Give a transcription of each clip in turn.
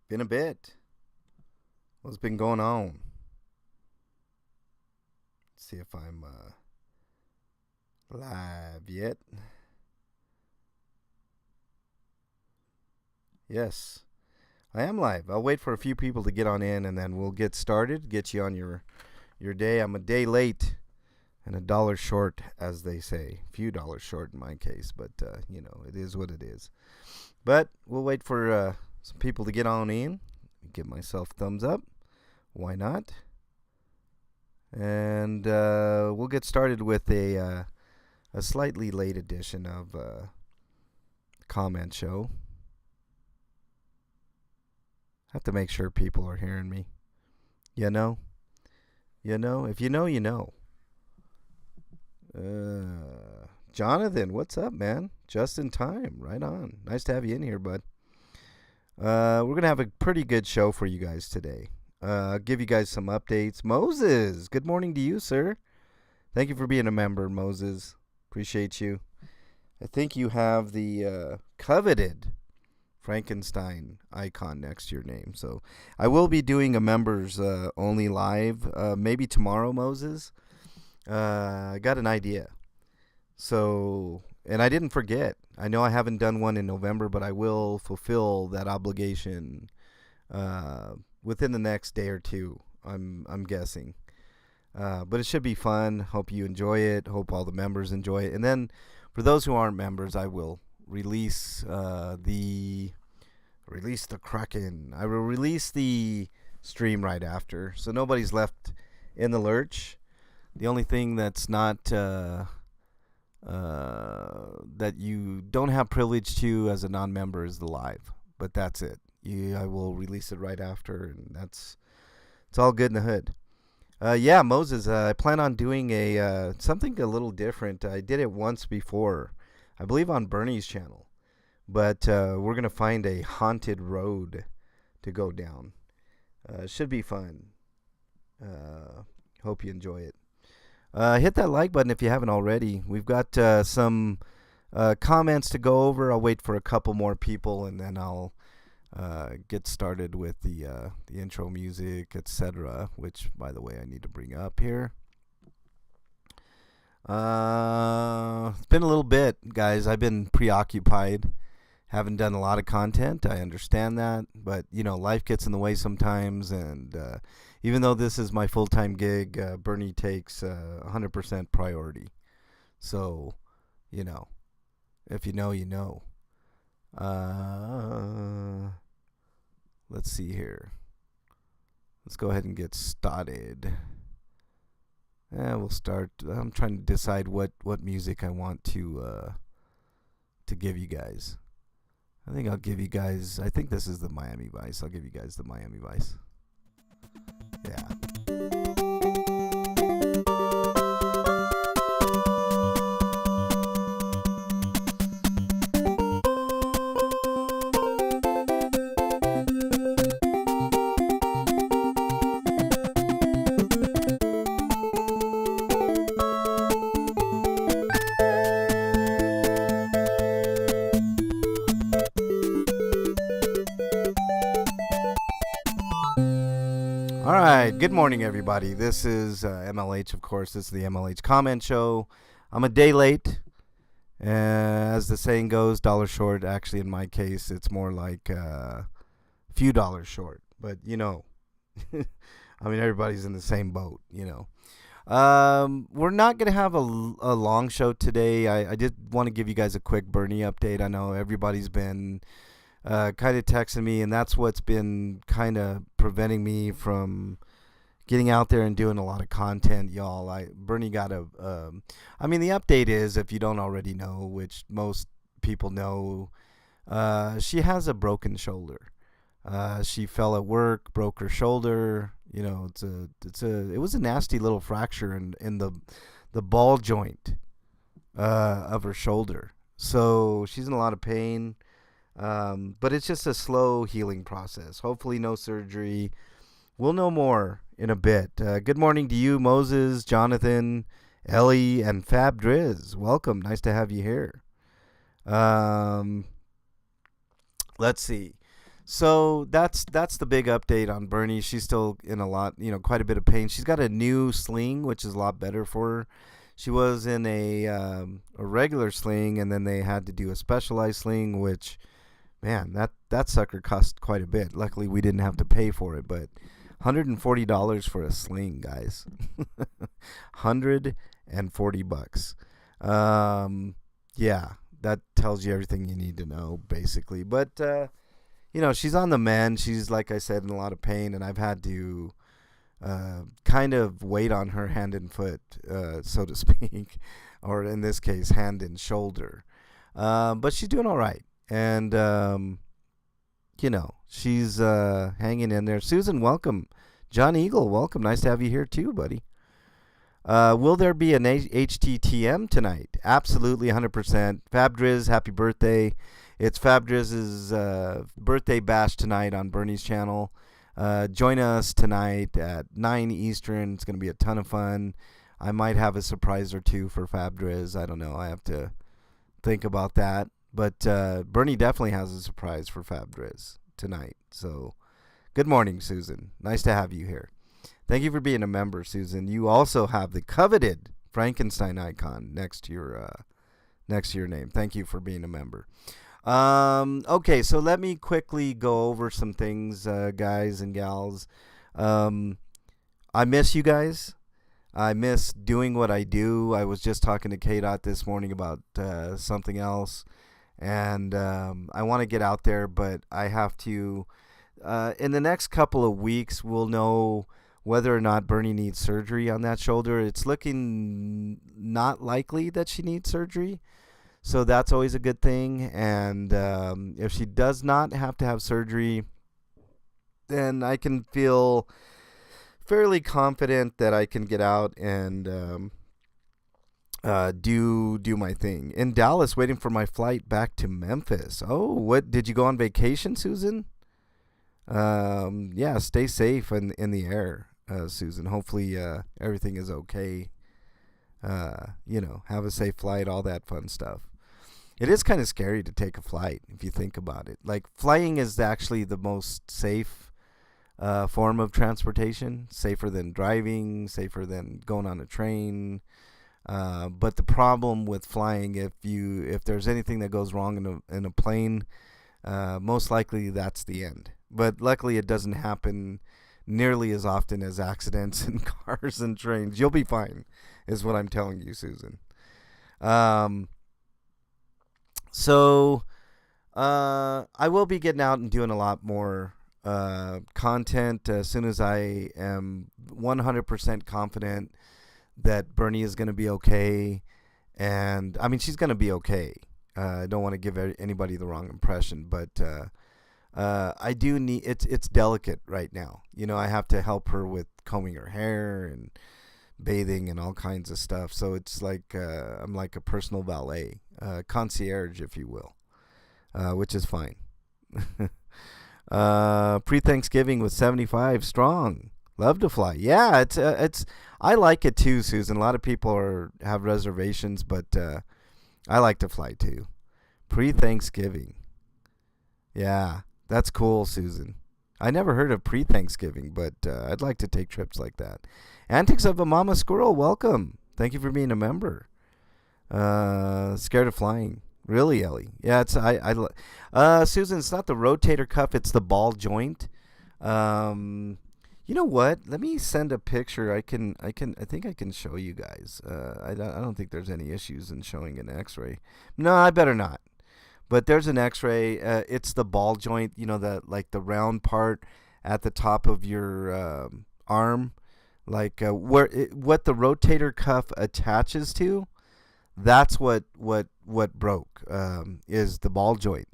Been a bit. What's been going on? See if I'm live yet. Yes, I am live. I'll wait for a few people to get on in, and then we'll get started. Get you on your day. I'm a day late and a dollar short, as they say. A few dollars short in my case, but it is what it is. But we'll wait for some people to get on in. Give myself thumbs up. Why not? And we'll get started with a slightly late edition of Comment Show. Have to make sure people are hearing me. You know? If you know, you know. Jonathan, what's up, man? Just in time. Right on. Nice to have you in here, bud. We're going to have a pretty good show for you guys today. I'll give you guys some updates. Moses, good morning to you, sir. Thank you for being a member, Moses. Appreciate you. I think you have the coveted Frankenstein icon next to your name. So I will be doing a members only live maybe tomorrow, Moses. I got an idea. So, and I didn't forget. I know I haven't done one in November, but I will fulfill that obligation within the next day or two, I'm guessing. But it should be fun. Hope you enjoy it. Hope all the members enjoy it. And then for those who aren't members, I will release the Kraken. I will release the stream right after, so nobody's left in the lurch. The only thing that's not that you don't have privilege to as a non-member is the live, but that's it. I will release it right after, and it's all good in the hood. Yeah, Moses, I plan on doing something a little different. I did it once before, I believe on Bernie's channel, but we're gonna find a haunted road to go down. Should be fun. Hope you enjoy it. Hit that like button if you haven't already. We've got some comments to go over. I'll wait for a couple more people, and then I'll get started with the intro music, etc. Which, by the way, I need to bring up here. It's been a little bit, guys. I've been preoccupied. Haven't done a lot of content. I understand that, but life gets in the way sometimes, and even though this is my full-time gig, Bernie takes 100% priority. So, if you know, you know. Let's see here. Let's go ahead and get started. We'll start. I'm trying to decide what music I want to give you guys. I think this is the Miami Vice. I'll give you guys the Miami Vice. Yeah. Good morning, everybody. This is MLH, of course. This is the MLH Comment Show. I'm a day late. As the saying goes, dollar short. Actually, in my case, it's more like a few dollars short. But, everybody's in the same boat, We're not going to have a long show today. I did want to give you guys a quick Bernie update. I know everybody's been kind of texting me, and that's what's been kind of preventing me from getting out there and doing a lot of content, y'all. Bernie got the update is, if you don't already know, which most people know, she has a broken shoulder. She fell at work, broke her shoulder. It was a nasty little fracture in the ball joint of her shoulder. So she's in a lot of pain. But it's just a slow healing process. Hopefully no surgery. We'll know more in a bit. Good morning to you, Moses, Jonathan, Ellie, and Fab Driz. Welcome. Nice to have you here. Let's see. So that's the big update on Bernie. She's still in a lot, quite a bit of pain. She's got a new sling, which is a lot better for her. She was in a regular sling, and then they had to do a specialized sling, which, man, that sucker cost quite a bit. Luckily, we didn't have to pay for it, but $140 for a sling, guys. $140. Yeah, that tells you everything you need to know, basically. But she's on the mend. She's, like I said, in a lot of pain, and I've had to kind of wait on her hand and foot, so to speak, or in this case, hand and shoulder. But she's doing all right, and she's hanging in there. Susan, welcome. John Eagle, welcome. Nice to have you here too, buddy. Will there be an HTTM tonight? Absolutely, 100%. Fab Driz, happy birthday. It's Fab Driz's birthday bash tonight on Bernie's channel. Join us tonight at 9 Eastern. It's going to be a ton of fun. I might have a surprise or two for Fab Driz. I don't know. I have to think about that. But Bernie definitely has a surprise for Fab Driz tonight. So good morning, Susan. Nice to have you here. Thank you for being a member, Susan. You also have the coveted Frankenstein icon next to your name. Thank you for being a member. Okay, so let me quickly go over some things, guys and gals. I miss you guys. I miss doing what I do. I was just talking to K-Dot this morning about something else, and I want to get out there, but I have to. In the next couple of weeks, we'll know whether or not Bernie needs surgery on that shoulder. It's looking not likely that she needs surgery. So that's always a good thing. And if she does not have to have surgery, then I can feel fairly confident that I can get out and do my thing. In Dallas, waiting for my flight back to Memphis. Oh, what? Did you go on vacation, Susan? Yeah, stay safe in the air, Susan. Hopefully everything is okay. Have a safe flight, all that fun stuff. It is kind of scary to take a flight if you think about it. Like, flying is actually the most safe form of transportation, safer than driving, safer than going on a train. But the problem with flying, if there's anything that goes wrong in a plane, most likely that's the end. But luckily it doesn't happen nearly as often as accidents in cars and trains. You'll be fine, is what I'm telling you, Susan. So I will be getting out and doing a lot more content as soon as I am 100% confident that Bernie is going to be okay. And I mean, she's going to be okay. I don't want to give anybody the wrong impression, but I do need, it's delicate right now. I have to help her with combing her hair and bathing and all kinds of stuff. So it's like I'm like a personal valet, concierge, if you will, which is fine. Pre-Thanksgiving with 75 strong. Love to fly. Yeah, it's I like it too, Susan. A lot of people have reservations, but I like to fly too. Pre-Thanksgiving. Yeah, that's cool, Susan. I never heard of pre-Thanksgiving, but I'd like to take trips like that. Antics of a Mama Squirrel, welcome. Thank you for being a member. Scared of flying. Really, Ellie? Yeah, it's Susan, it's not the rotator cuff, it's the ball joint. You know what? Let me send a picture. I think I can show you guys. I don't think there's any issues in showing an X-ray. No, I better not. But there's an X-ray. It's the ball joint. The round part at the top of your arm, what the rotator cuff attaches to. That's what broke. Is the ball joint,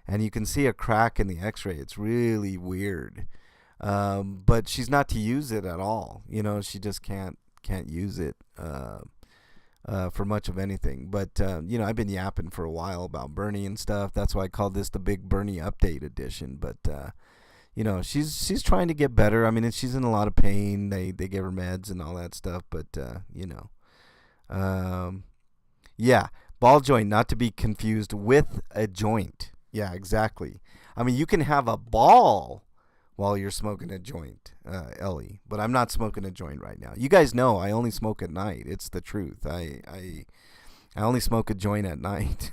and you can see a crack in the X-ray. It's really weird. But she's not to use it at all. She just can't use it for much of anything. But I've been yapping for a while about Bernie and stuff. That's why I called this the Big Bernie Update Edition. But she's trying to get better. I mean, she's in a lot of pain. They give her meds and all that stuff. But yeah, ball joint, not to be confused with a joint. Yeah, exactly. I mean, you can have a ball while you're smoking a joint, Ellie. But I'm not smoking a joint right now. You guys know I only smoke at night. It's the truth. I only smoke a joint at night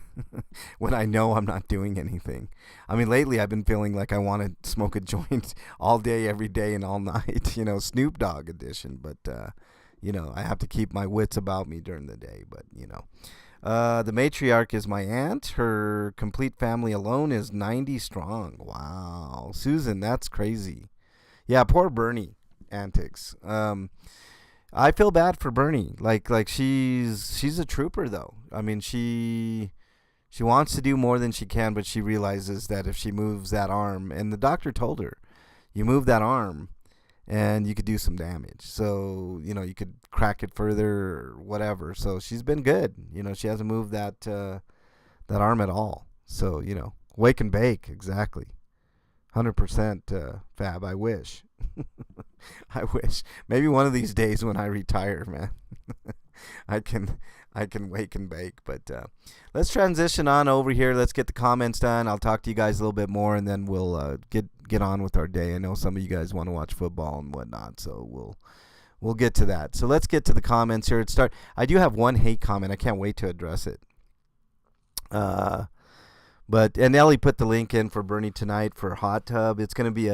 when I know I'm not doing anything. I mean, lately I've been feeling like I want to smoke a joint all day, every day, and all night. Snoop Dogg edition. But I have to keep my wits about me during the day. But the matriarch is my aunt. Her complete family alone is 90 strong. Wow. Susan, that's crazy. Yeah, poor Bernie antics. I feel bad for Bernie. Like she's a trooper though. I mean, she wants to do more than she can, but she realizes that if she moves that arm, and the doctor told her, you move that arm and you could do some damage. So, you could crack it further or whatever. So she's been good. She hasn't moved that arm at all. So, wake and bake, exactly. 100% Fab, I wish. I wish. Maybe one of these days when I retire, man, I can wake and bake. But let's transition on over here. Let's get the comments done. I'll talk to you guys a little bit more, and then we'll get on with our day. I know some of you guys want to watch football and whatnot, so we'll get to that. So let's get to the comments here. I do have one hate comment. I can't wait to address it. And Ellie put the link in for Bernie tonight for Hot Tub. It's going to be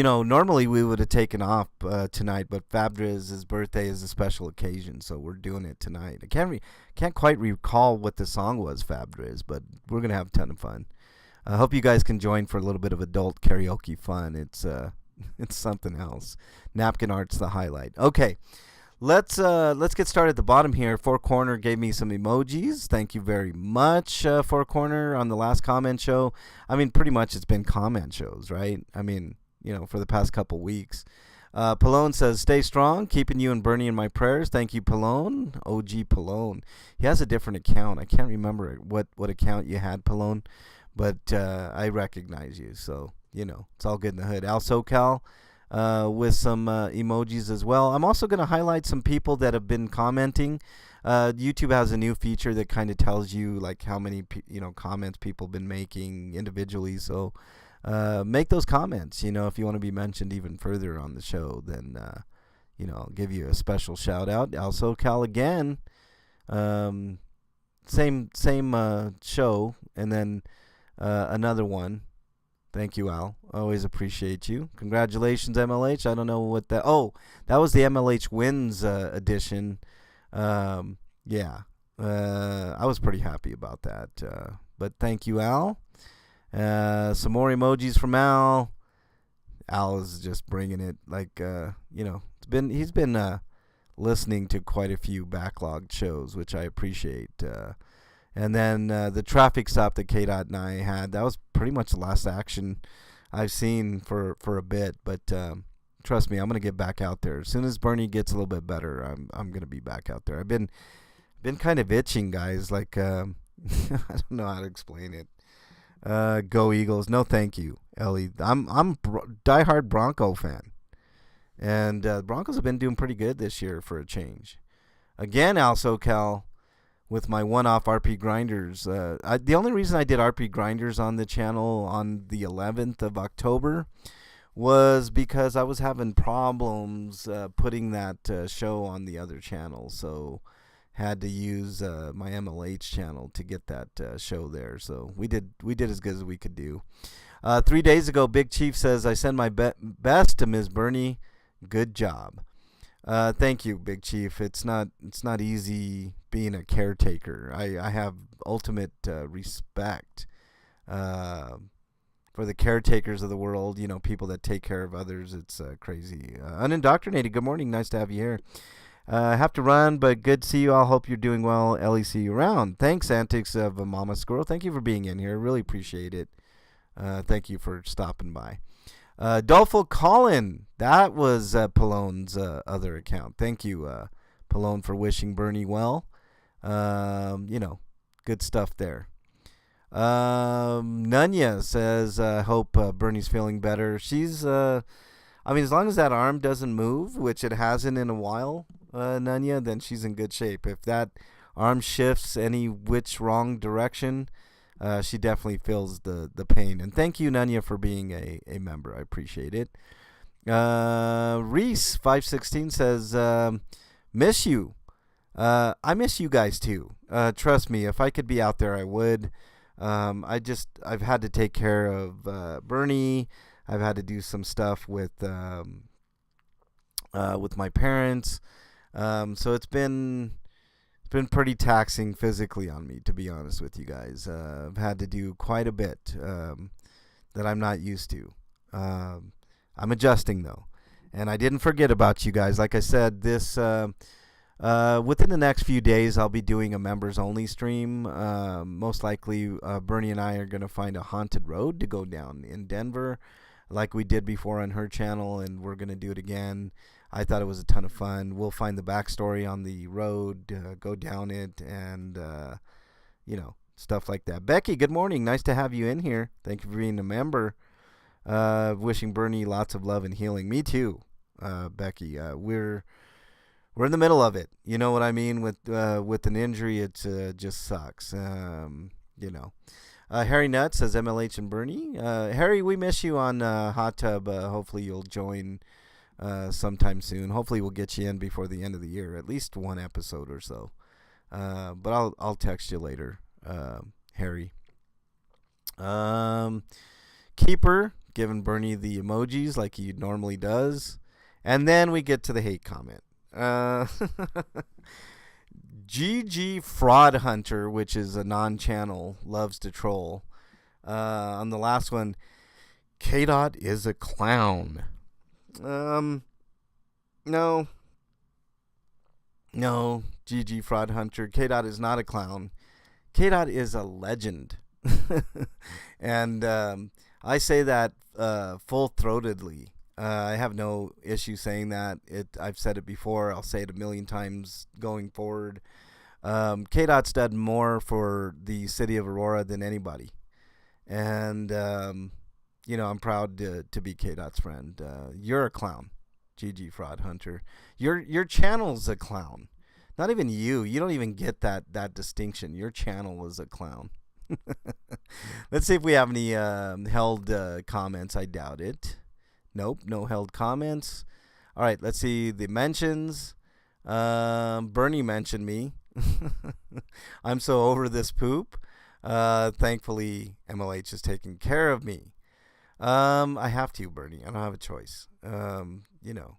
normally we would have taken off tonight, but Fabdriz's birthday is a special occasion, so we're doing it tonight. I can't quite recall what the song was, Fabdriz, but we're going to have a ton of fun. I hope you guys can join for a little bit of adult karaoke fun. It's something else. Napkin art's the highlight. Okay. Let's get started at the bottom here. Four Corner gave me some emojis. Thank you very much, Four Corner, on the last comment show. I mean, pretty much it's been comment shows, right? I mean, for the past couple weeks. Pallone says, stay strong, keeping you and Bernie in my prayers. Thank you, Pallone. OG Pallone. He has a different account. I can't remember what account you had, Pallone, but I recognize you. So, it's all good in the hood. Al SoCal. With some emojis as well. I'm also going to highlight some people that have been commenting. YouTube has a new feature that kind of tells you like how many comments people have been making individually. So make those comments. If you want to be mentioned even further on the show, then I'll give you a special shout out. Also, Cal again, same show, and then another one. Thank you, Al. Always appreciate you. Congratulations, MLH. I don't know what that... Oh, that was the MLH Wins edition. Yeah. I was pretty happy about that. But thank you, Al. Some more emojis from Al. Al is just bringing it. Like, he's been listening to quite a few backlogged shows, which I appreciate. And then the traffic stop that KDOT and I had, that was pretty much the last action I've seen for a bit. But trust me, I'm going to get back out there. As soon as Bernie gets a little bit better, I'm going to be back out there. I've been kind of itching, guys. Like, I don't know how to explain it. Go Eagles. No, thank you, Ellie. I'm diehard Bronco fan. And Broncos have been doing pretty good this year for a change. Again, Al SoCal. With my one-off RP grinders. The only reason I did RP grinders on the channel on the 11th of October was because I was having problems putting that show on the other channel. So had to use my MLH channel to get that show there. So we did as good as we could do. 3 days ago, Big Chief says, I send my best to Ms. Bernie. Good job. Thank you, Big Chief. It's not easy being a caretaker. I have ultimate respect for the caretakers of the world. People that take care of others. It's crazy. Unindoctrinated. Good morning. Nice to have you here. I have to run, but good to see you all. Hope you're doing well. Ellie, see you around. Thanks, Antics of a Mama Squirrel. Thank you for being in here. Really appreciate it. Thank you for stopping by. Dolfo Colin, that was Pallone's other account. Thank you, Pallone, for wishing Bernie well. Good stuff there. Nunya says, hope Bernie's feeling better. She's, as long as that arm doesn't move, which it hasn't in a while, Nunya, then she's in good shape. If that arm shifts any which wrong direction, she definitely feels the pain. And thank you, Nanya, for being a member. I appreciate it. Reese 516 says, miss you. I miss you guys too. Trust me, if I could be out there, I would. I've had to take care of Bernie. I've had to do some stuff with my parents. So it's been pretty taxing physically on me, to be honest with you guys. I've had to do quite a bit that I'm not used to. I'm adjusting though, and I didn't forget about you guys. Like I said, this within the next few days, I'll be doing a members only stream. Most likely, Bernie and I are going to find a haunted road to go down in Denver, like we did before on her channel, and we're going to do it again. I thought it was a ton of fun. We'll find the backstory on the road, go down it, and stuff like that. Becky, good morning. Nice to have you in here. Thank you for being a member. Wishing Bernie lots of love and healing. Me too, Becky. We're in the middle of it. You know what I mean? With an injury, it just sucks. Harry Nutt says MLH and Bernie. Harry, we miss you on Hot Tub. Hopefully you'll join sometime soon. Hopefully we'll get you in before the end of the year, at least one episode or so. But I'll text you later, Harry. Keeper giving Bernie the emojis like he normally does, and then we get to the hate comment. GG Fraud Hunter, which is a non-channel, loves to troll. On the last one, K-Dot is a clown. No, GG Fraud Hunter. K-Dot is not a clown. K-Dot is a legend. And I say that full-throatedly. I have no issue saying that. I've said it before. I'll say it a million times going forward. K-Dot's done more for the city of Aurora than anybody. And, I'm proud to be K-Dot's friend. You're a clown, GG Fraud Hunter. Your channel's a clown. Not even you. You don't even get that distinction. Your channel is a clown. Let's see if we have any held comments. I doubt it. Nope, no held comments. All right, let's see the mentions. Bernie mentioned me. I'm so over this poop. Thankfully, MLH is taking care of me. I have to, Bernie. I don't have a choice. You know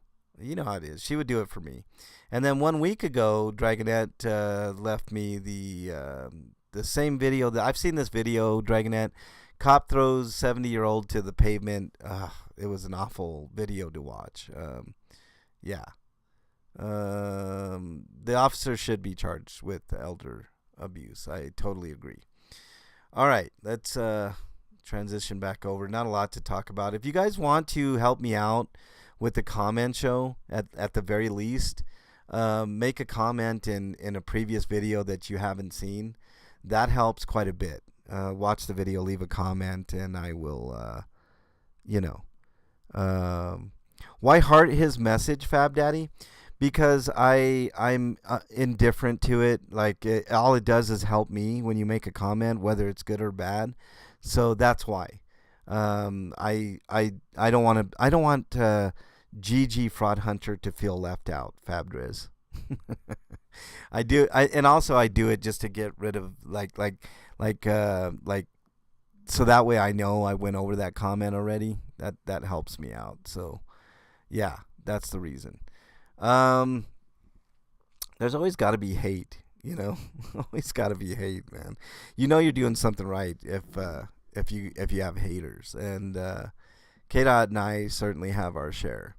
how it is. She would do it for me. And then 1 week ago, Dragonette left me the same video that I've seen this video. Dragonette, cop throws 70-year-old to the pavement. It was an awful video to watch. The officer should be charged with elder abuse. I totally agree. All right, let's transition back over. Not a lot to talk about. If you guys want to help me out with the comment show, at the very least, make a comment in a previous video that you haven't seen. That helps quite a bit. Watch the video, leave a comment, and I will, why heart his message, Fab Daddy? Because I'm indifferent to it. Like all it does is help me when you make a comment, whether it's good or bad. So that's why. I don't want GG Fraud Hunter to feel left out, Fab Driz. I do it just to get rid of like so that way I know I went over that comment already. That helps me out. So yeah, that's the reason. There's always got to be hate, always got to be hate, man. You're doing something right if you have haters, and K-Dot and I certainly have our share.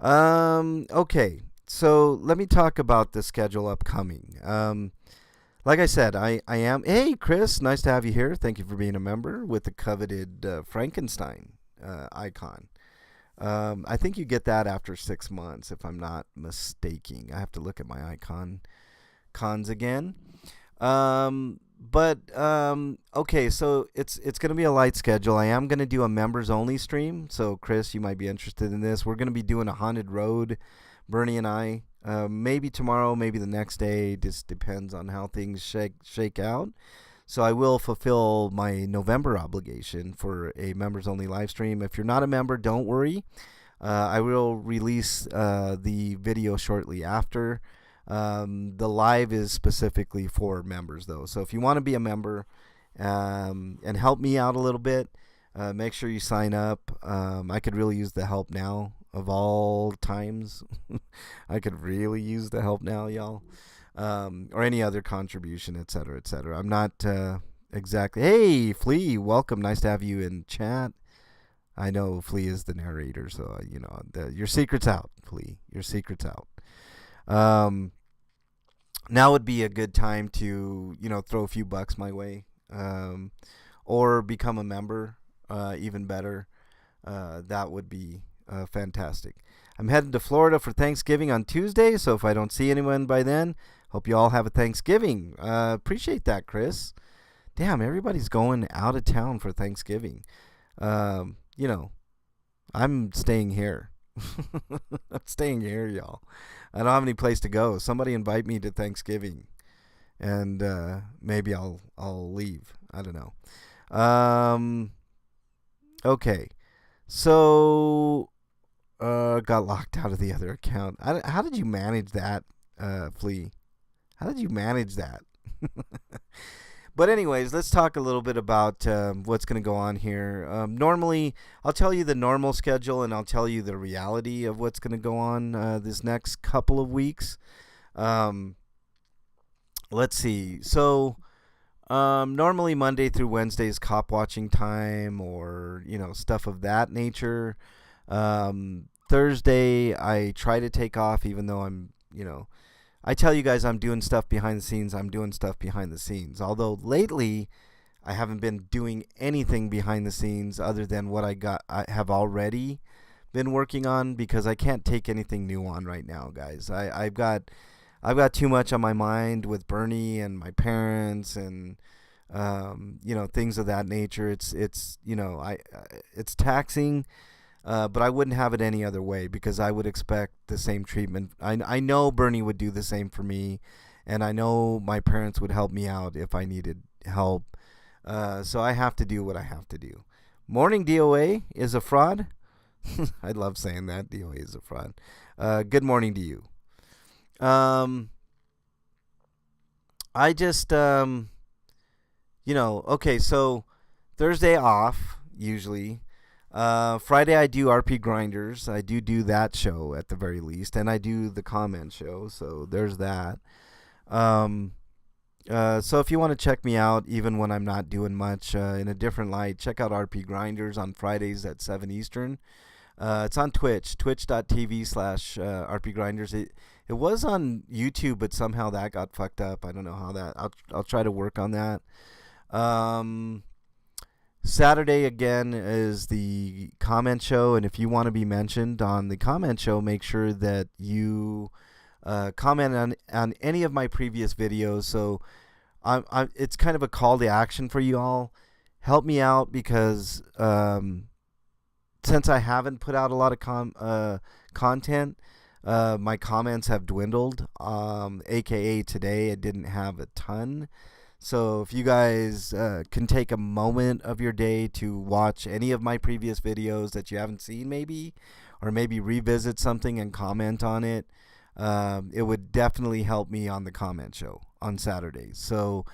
Okay, so let me talk about the schedule upcoming. Like I said, I am. Hey, Chris, nice to have you here. Thank you for being a member with the coveted Frankenstein icon. I think you get that after 6 months, if I'm not mistaken. I have to look at my cons again. Okay, so it's going to be a light schedule. I am going to do a members only stream. So Chris, you might be interested in this. We're going to be doing a haunted road, Bernie and I. Maybe tomorrow, maybe the next day. Just depends on how things shake out. So I will fulfill my November obligation for a members only live stream. If you're not a member, don't worry. I will release the video shortly after. The live is specifically for members, though. So if you want to be a member and help me out a little bit, make sure you sign up. I could really use the help now of all times. I could really use the help now, y'all. Or any other contribution, etc., etc. I'm not exactly. Hey, Flea, welcome. Nice to have you in chat. I know Flea is the narrator, so your secret's out, Flea. Your secret's out. Now would be a good time to throw a few bucks my way, or become a member. Even better. That would be fantastic. I'm heading to Florida for Thanksgiving on Tuesday, so if I don't see anyone by then, hope you all have a Thanksgiving. Appreciate that, Chris. Damn, everybody's going out of town for Thanksgiving. I'm staying here. I'm staying here, y'all. I don't have any place to go. Somebody invite me to Thanksgiving, and maybe I'll leave. I don't know. Okay, so got locked out of the other account. How did you manage that, Flea? How did you manage that? But anyways, let's talk a little bit about what's going to go on here. Normally, I'll tell you the normal schedule, and I'll tell you the reality of what's going to go on this next couple of weeks. Let's see. So normally Monday through Wednesday is cop watching time, or stuff of that nature. Thursday I try to take off, even though I tell you guys I'm doing stuff behind the scenes. I'm doing stuff behind the scenes. Although lately I haven't been doing anything behind the scenes other than what I have already been working on, because I can't take anything new on right now, guys. I've got too much on my mind with Bernie and my parents and things of that nature. It's taxing. But I wouldn't have it any other way, because I would expect the same treatment. I know Bernie would do the same for me, and I know my parents would help me out if I needed help. So I have to do what I have to do. Morning, DOA is a fraud. I love saying that. DOA is a fraud. Good morning to you. I just, okay, so Thursday off, usually. Friday I do RP Grinders. I do that show at the very least, and I do the comment show, so there's that. So if you want to check me out, even when I'm not doing much, in a different light, check out RP Grinders on Fridays at 7 Eastern. It's on Twitch, twitch.tv/RP Grinders. It was on YouTube, but somehow that got fucked up. I don't know how that. I'll try to work on that. Saturday again is the comment show, and if you want to be mentioned on the comment show, make sure that you comment on any of my previous videos. So it's kind of a call to action for you all. Help me out, because since I haven't put out a lot of content, my comments have dwindled. AKA today I didn't have a ton. So if you guys can take a moment of your day to watch any of my previous videos that you haven't seen, maybe, or maybe revisit something and comment on it, it would definitely help me on the comment show on Saturdays. So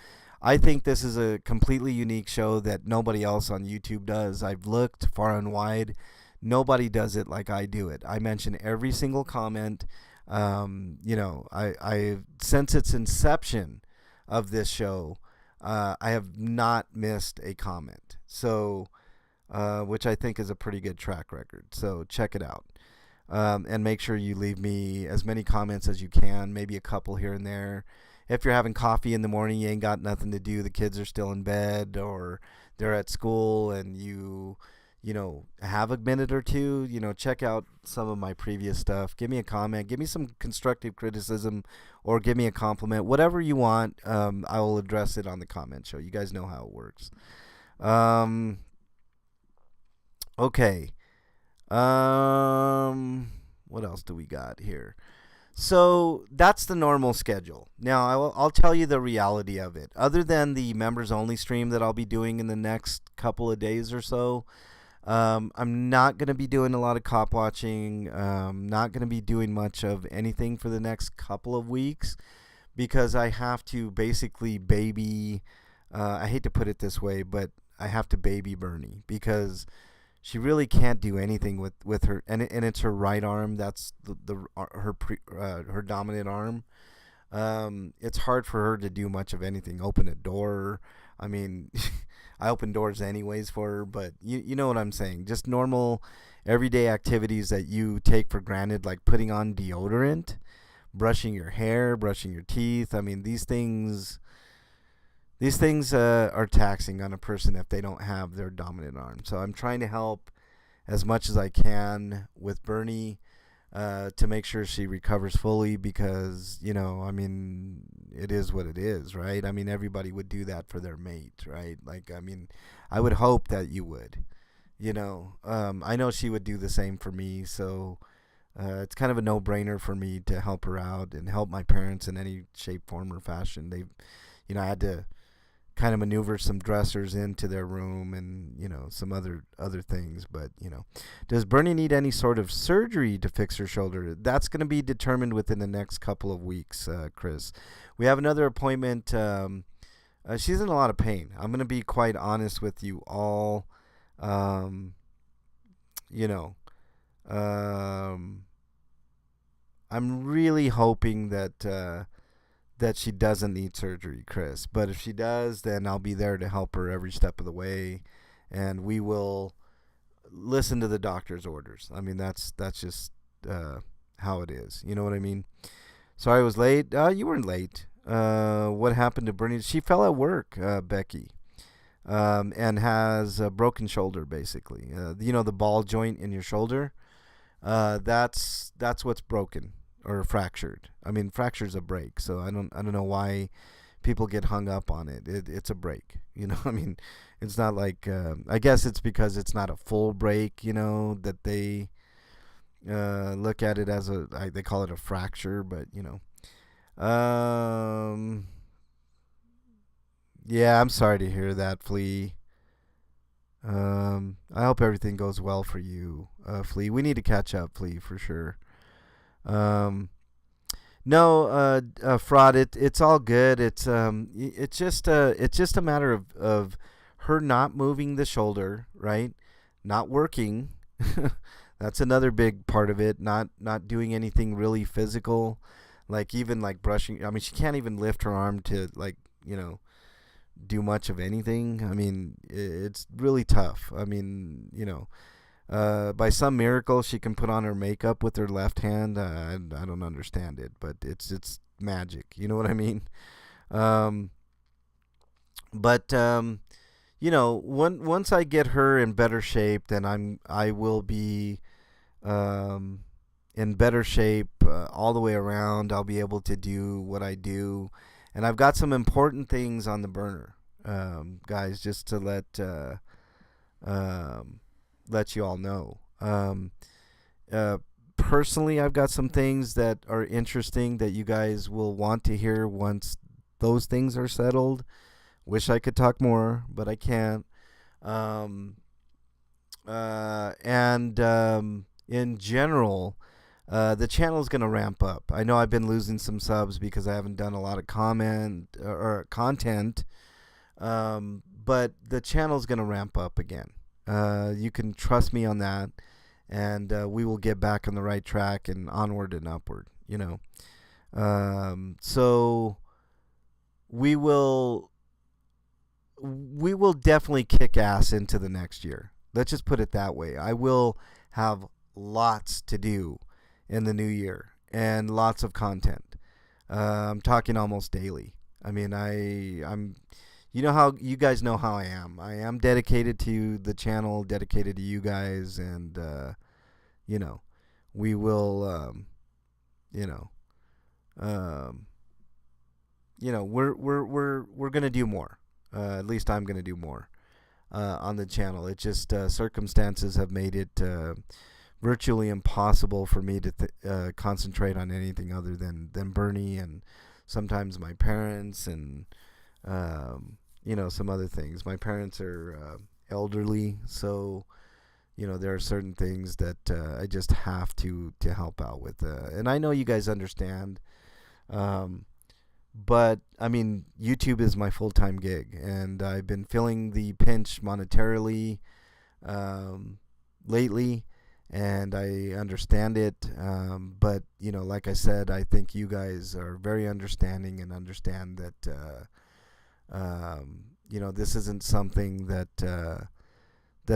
I think this is a completely unique show that nobody else on YouTube does. I've looked far and wide. Nobody does it like I do it. I mention every single comment. I since its inception of this show, I have not missed a comment. So, which I think is a pretty good track record. So check it out. And make sure you leave me as many comments as you can, maybe a couple here and there. If you're having coffee in the morning, you ain't got nothing to do, the kids are still in bed or they're at school, and you have a minute or two, check out some of my previous stuff. Give me a comment, give me some constructive criticism, or give me a compliment, whatever you want. I will address it on the comment show. You guys know how it works. Okay. What else do we got here? So that's the normal schedule. Now I'll tell you the reality of it. Other than the members only stream that I'll be doing in the next couple of days or so, I'm not going to be doing a lot of cop watching. Not going to be doing much of anything for the next couple of weeks because I have to basically baby. I hate to put it this way, but I have to baby Bernie because she really can't do anything with her, and it's her right arm. That's her dominant arm. It's hard for her to do much of anything. Open a door. I mean, I open doors anyways for her, but you know what I'm saying. Just normal, everyday activities that you take for granted, like putting on deodorant, brushing your hair, brushing your teeth. I mean, these things are taxing on a person if they don't have their dominant arm. So I'm trying to help as much as I can with Bernie to make sure she recovers fully because, I mean, it is what it is, right? I mean, everybody would do that for their mate, right? Like, I mean, I would hope that you would, I know she would do the same for me, so it's kind of a no-brainer for me to help her out and help my parents in any shape, form, or fashion. I had to kind of maneuver some dressers into their room and some other things, but does Bernie need any sort of surgery to fix her shoulder? That's going to be determined within the next couple of weeks, Chris. We have another appointment. She's in a lot of pain. I'm going to be quite honest with you all. you know I'm really hoping that she doesn't need surgery, Chris. But if she does, then I'll be there to help her every step of the way, and we will listen to the doctor's orders. I mean, that's just how it is. You know what I mean? Sorry I was late. You weren't late. What happened to Bernie? She fell at work, Becky, and has a broken shoulder, basically. The ball joint in your shoulder. That's what's broken or fractured. I mean, fracture's a break, so I don't know why people get hung up on it. It's a break, I mean, it's not like I guess it's because it's not a full break, that they look at it as they call it a fracture, but yeah, I'm sorry to hear that, Flea. I hope everything goes well for you, Flea. We need to catch up, Flea, for sure. No, Fraud. It's all good. It's just a matter of her not moving the shoulder, right? Not working. That's another big part of it. Not doing anything really physical, like even like brushing. I mean, she can't even lift her arm to do much of anything. I mean, it's really tough. I mean, by some miracle, she can put on her makeup with her left hand. I don't understand it, but it's magic. You know what I mean? But once I get her in better shape, then I will be in better shape all the way around. I'll be able to do what I do, and I've got some important things on the burner, guys, just to let you all know. Personally, I've got some things that are interesting that you guys will want to hear once those things are settled. Wish I could talk more, but I can't. In general, the channel is going to ramp up. I know I've been losing some subs because I haven't done a lot of content, but the channel is going to ramp up again. You can trust me on that, and we will get back on the right track and onward and upward. So we will definitely kick ass into the next year. Let's just put it that way. I will have lots to do in the new year and lots of content. I'm talking almost daily. I mean, I'm. How you guys know how I am. I am dedicated to the channel, dedicated to you guys, and we will, we're gonna do more. At least I'm gonna do more on the channel. It just circumstances have made it virtually impossible for me to concentrate on anything other than Bernie and sometimes my parents and some other things. My parents are elderly, so there are certain things that I just have to help out with, and I know you guys understand. But I mean, YouTube is my full-time gig, and I've been feeling the pinch monetarily lately, and I understand it. But like I said, I think you guys are very understanding and understand that this isn't something that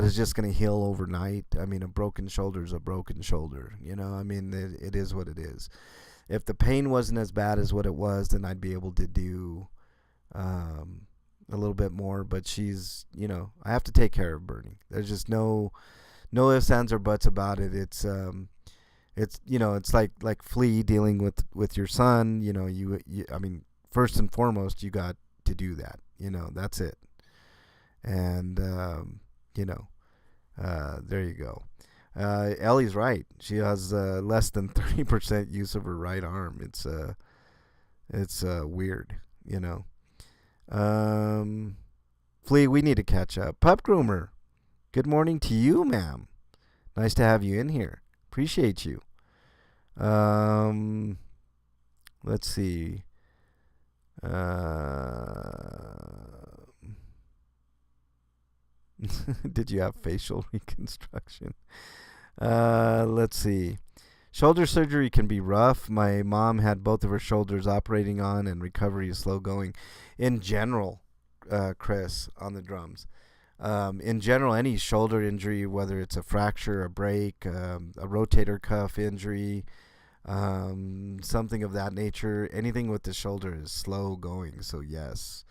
is just going to heal overnight. I mean, a broken shoulder is a broken shoulder. I mean, it is what it is. If the pain wasn't as bad as what it was, then I'd be able to do a little bit more. But she's, I have to take care of Bernie. There's just no ifs, ands, or buts about it. It's it's like Flea dealing with your son. I mean, first and foremost, you got to do that. That's it. And there you go. Ellie's right. She has less than 30% use of her right arm. It's weird, Flea, we need to catch up. Pup Groomer, good morning to you, ma'am. Nice to have you in here. Appreciate you. Let's see. Did you have facial reconstruction? Let's see. Shoulder surgery can be rough. My mom had both of her shoulders operating on, and recovery is slow going. In general, Chris, on the drums. In general, any shoulder injury, whether it's a fracture, a break, a rotator cuff injury, something of that nature, anything with the shoulder is slow going. So yes.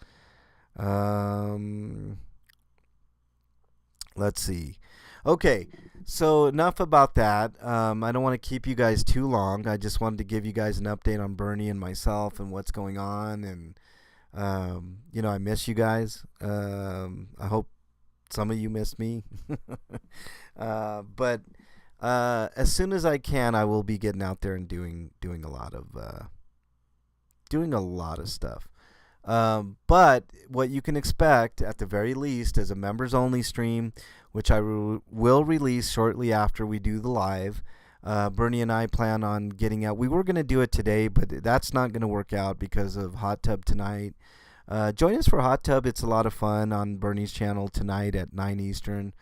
Let's see. Okay, so enough about that. I don't want to keep you guys too long. I just wanted to give you guys an update on Bernie and myself and what's going on. And, I miss you guys. I hope some of you miss me. But as soon as I can, I will be getting out there and doing a lot of stuff. But what you can expect, at the very least, is a members-only stream, which I will release shortly after we do the live. Bernie and I plan on getting out. We were going to do it today, but that's not going to work out because of Hot Tub tonight. Join us for Hot Tub. It's a lot of fun on Bernie's channel tonight at 9 Eastern.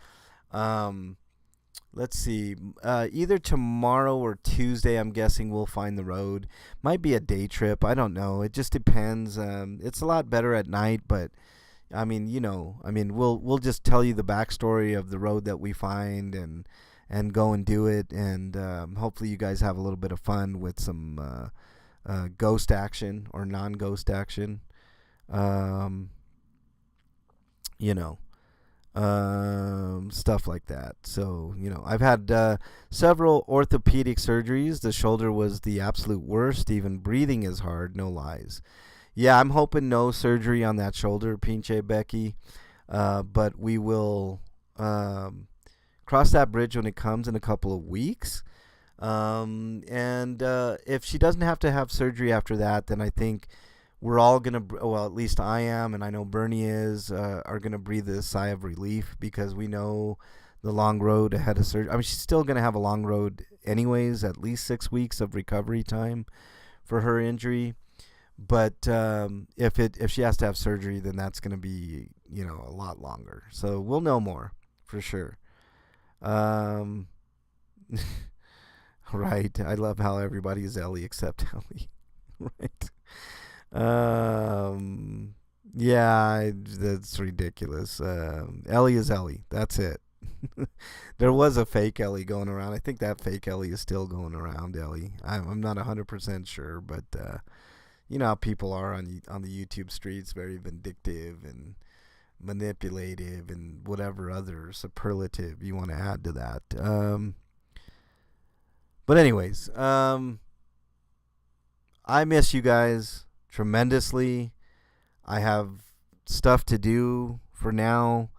Let's see. Either tomorrow or Tuesday, I'm guessing we'll find the road. Might be a day trip. I don't know. It just depends. It's a lot better at night, but I mean, we'll just tell you the backstory of the road that we find and go and do it, and hopefully you guys have a little bit of fun with some ghost action or non-ghost action. Stuff like that. So, I've had several orthopedic surgeries. The shoulder was the absolute worst. Even breathing is hard, no lies. Yeah, I'm hoping no surgery on that shoulder, Pinche Becky. But we will cross that bridge when it comes in a couple of weeks. And if she doesn't have to have surgery after that, then I think we're all going to, well, at least I am, and I know Bernie is, are going to breathe a sigh of relief because we know the long road ahead of surgery. I mean, she's still going to have a long road anyways, at least 6 weeks of recovery time for her injury. But if she has to have surgery, then that's going to be, a lot longer. So we'll know more for sure. Right. I love how everybody is Ellie except Ellie. Right. Yeah, that's ridiculous. Ellie is Ellie. That's it. There was a fake Ellie going around. I think that fake Ellie is still going around, Ellie. I'm not 100% sure, but you know how people are on the YouTube streets, very vindictive and manipulative and whatever other superlative you want to add to that. But anyways, I miss you guys tremendously. I have stuff to do for now.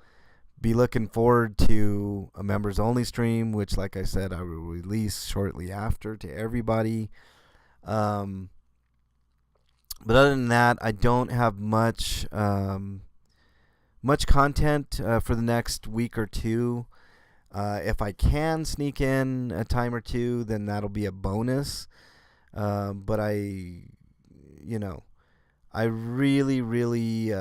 be looking forward to a members only stream, which, like I said, I will release shortly after to everybody. But other than that, I don't have much content for the next week or two. If I can sneak in a time or two, then that'll be a bonus. But I really, really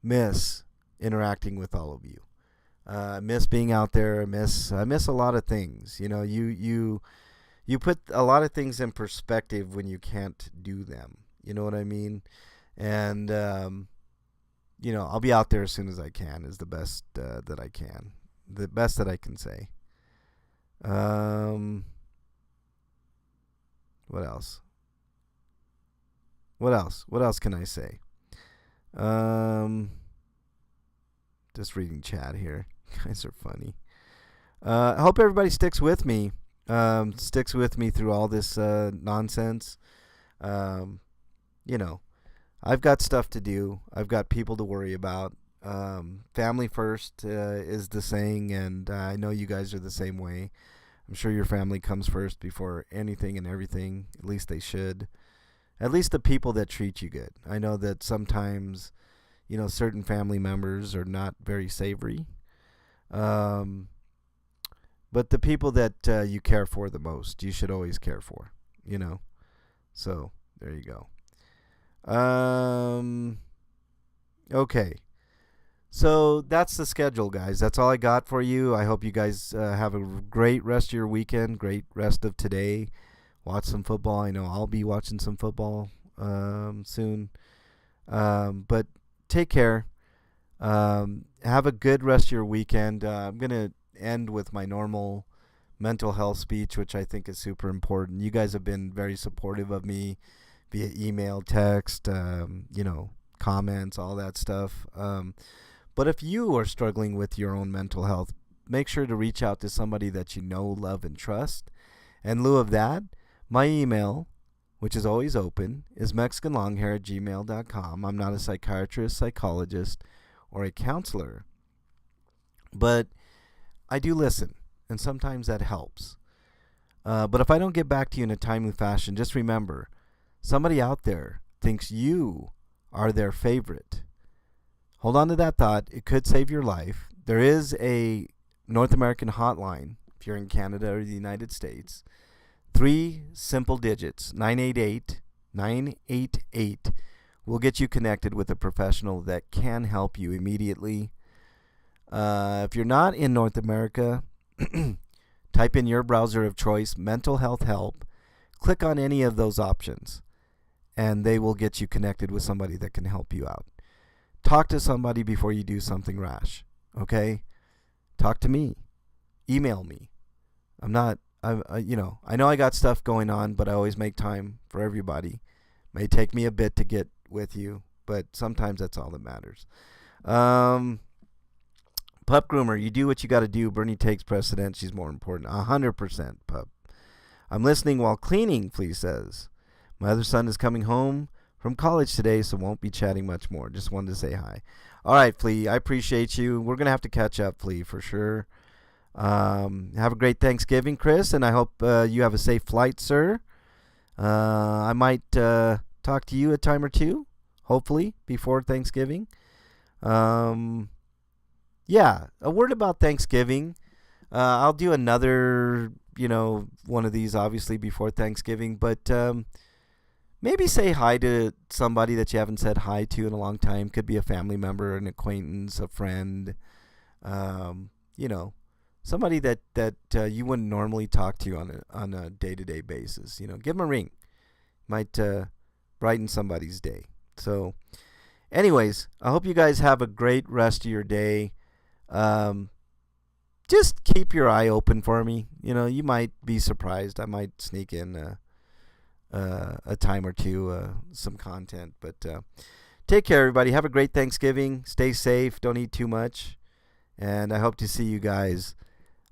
miss interacting with all of you. I miss being out there. I miss a lot of things. You put a lot of things in perspective when you can't do them. You know what I mean? And I'll be out there as soon as I can. Is the best that I can. The best that I can say. What else? What else can I say? Just reading chat here. You guys are funny. I hope everybody sticks with me. Sticks with me through all this nonsense. I've got stuff to do. I've got people to worry about. Family first is the saying, and I know you guys are the same way. I'm sure your family comes first before anything and everything. At least they should. At least the people that treat you good. I know that sometimes, certain family members are not very savory. But the people that you care for the most, you should always care for, So, there you go. Okay. So, that's the schedule, guys. That's all I got for you. I hope you guys have a great rest of your weekend, great rest of today. Watch some football. I know I'll be watching some football soon. But take care. Have a good rest of your weekend. I'm going to end with my normal mental health speech, which I think is super important. You guys have been very supportive of me via email, text, comments, all that stuff. But if you are struggling with your own mental health, make sure to reach out to somebody that you know, love, and trust. In lieu of that, my email, which is always open, is mexicanlonghair@gmail.com. I'm not a psychiatrist, psychologist, or a counselor. But I do listen, and sometimes that helps. But if I don't get back to you in a timely fashion, just remember, somebody out there thinks you are their favorite. Hold on to that thought. It could save your life. There is a North American hotline if you're in Canada or the United States. 3 simple digits, 988 will get you connected with a professional that can help you immediately. If you're not in North America, type in your browser of choice, mental health help. Click on any of those options, and they will get you connected with somebody that can help you out. Talk to somebody before you do something rash, okay? Talk to me. Email me. I know I got stuff going on, but I always make time for everybody. May take me a bit to get with you, but sometimes that's all that matters. Pup groomer, you do what you got to do. Bernie takes precedence. She's more important. 100%, pup. I'm listening while cleaning, Flea says. My other son is coming home from college today, so won't be chatting much more. Just wanted to say hi. All right, Flea, I appreciate you. We're going to have to catch up, Flea, for sure. Have a great Thanksgiving, Chris, and I hope you have a safe flight, sir. I might talk to you a time or two, hopefully, before Thanksgiving. Yeah, a word about Thanksgiving. I'll do another, one of these, obviously, before Thanksgiving, but maybe say hi to somebody that you haven't said hi to in a long time. Could be a family member, an acquaintance, a friend, somebody that you wouldn't normally talk to on a day-to-day basis. Give them a ring. Might brighten somebody's day. So, anyways, I hope you guys have a great rest of your day. Just keep your eye open for me. You might be surprised. I might sneak in a time or two, some content. But take care, everybody. Have a great Thanksgiving. Stay safe. Don't eat too much. And I hope to see you guys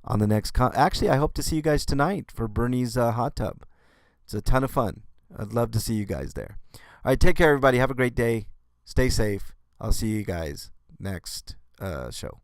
on the next Actually, I hope to see you guys tonight for Bernie's hot tub. It's a ton of fun. I'd love to see you guys there. All right, take care, everybody. Have a great day. Stay safe. I'll see you guys next show.